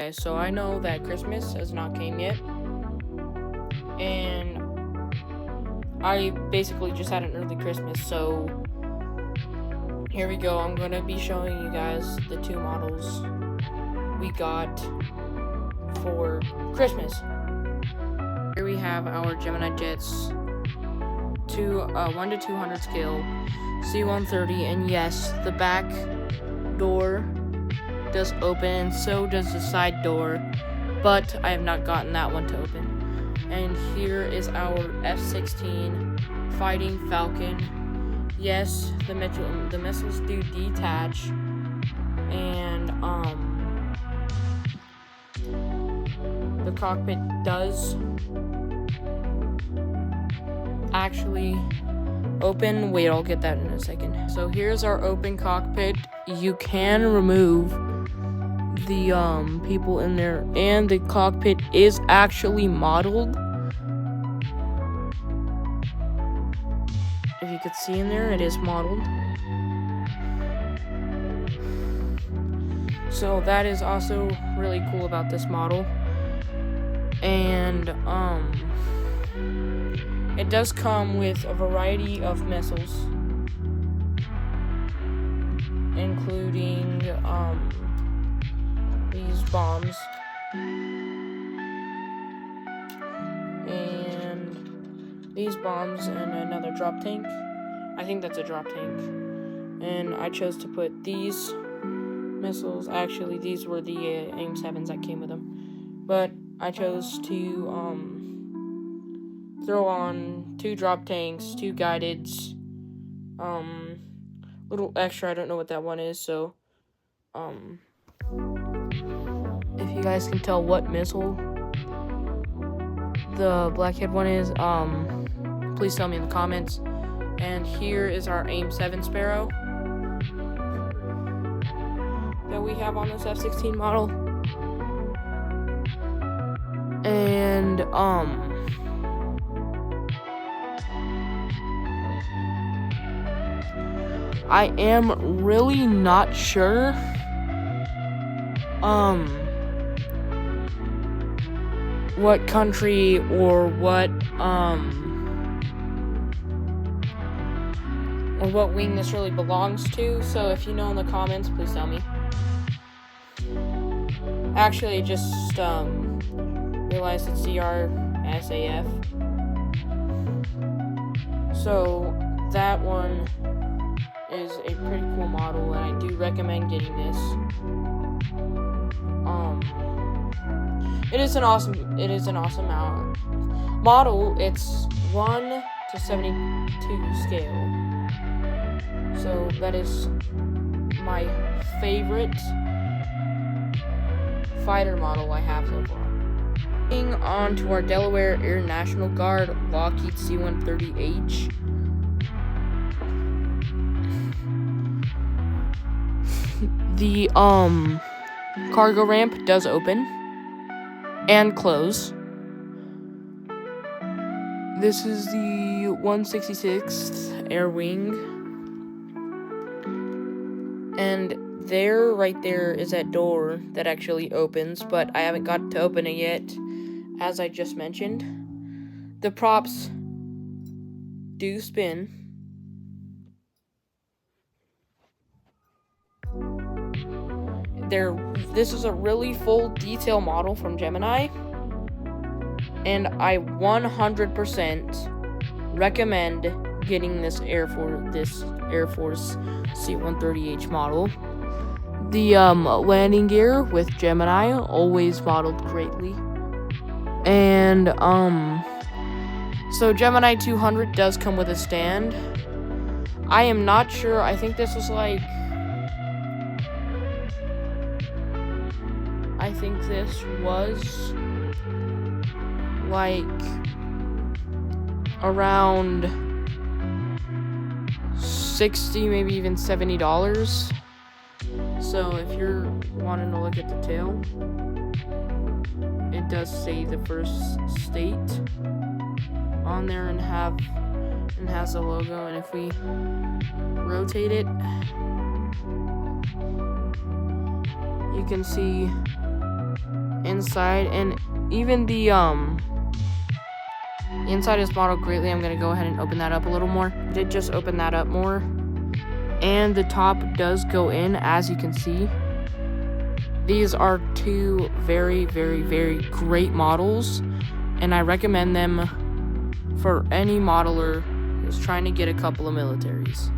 Okay, so I know that Christmas has not came yet, and I basically just had an early Christmas, so here we go. I'm going to be showing you guys the two models we got for Christmas. Here we have our Gemini Jets 1 to 200 scale C-130, and yes, the back door does open, and so does the side door, but I have not gotten that one to open. And here is our F-16 Fighting Falcon. Yes, the missiles do detach, and the cockpit does actually open. Wait, I'll get that in a second. So here's our open cockpit. You can remove the people in there, and the cockpit is actually modeled. If you could see in there, it is modeled. So that is also really cool about this model. And it does come with a variety of missiles, including these bombs and these bombs and another drop tank. I think that's a drop tank. And I chose to put these missiles. Actually, these were the AIM-7s that came with them, but I chose to throw on 2 drop tanks, 2 guideds, little extra, I don't know what that one is, so if you guys can tell what missile the blackhead one is, please tell me in the comments. And here is our AIM-7 Sparrow that we have on this F-16 model. And I am really not sure what country or what wing this really belongs to, so if you know in the comments, please tell me. Actually, I just realized it's CRSAF. So that one is a pretty cool model, and I do recommend getting this. It is an awesome model. It's 1 to 72 scale. So that is my favorite fighter model I have so far. Moving on to our Delaware Air National Guard Lockheed C-130H. The cargo ramp does open and close. This is the 166th Air Wing, and right there is that door that actually opens, but I haven't got to open it yet, as I just mentioned. The props do spin. This is a really full detail model from Gemini, and I 100% recommend getting this Air Force C-130H model. The landing gear with Gemini, always modeled greatly. And so Gemini 200 does come with a stand. I am not sure. I think this was like, around $60, maybe even $70. So if you're wanting to look at the tail, it does say the first state on there and has the logo. And if we rotate it, you can see inside, and even the inside is modeled greatly. I'm gonna go ahead and open that up a little more. Did just open that up more, and the top does go in, as you can see. These are two very, very, very great models, and I recommend them for any modeler who's trying to get a couple of militaries.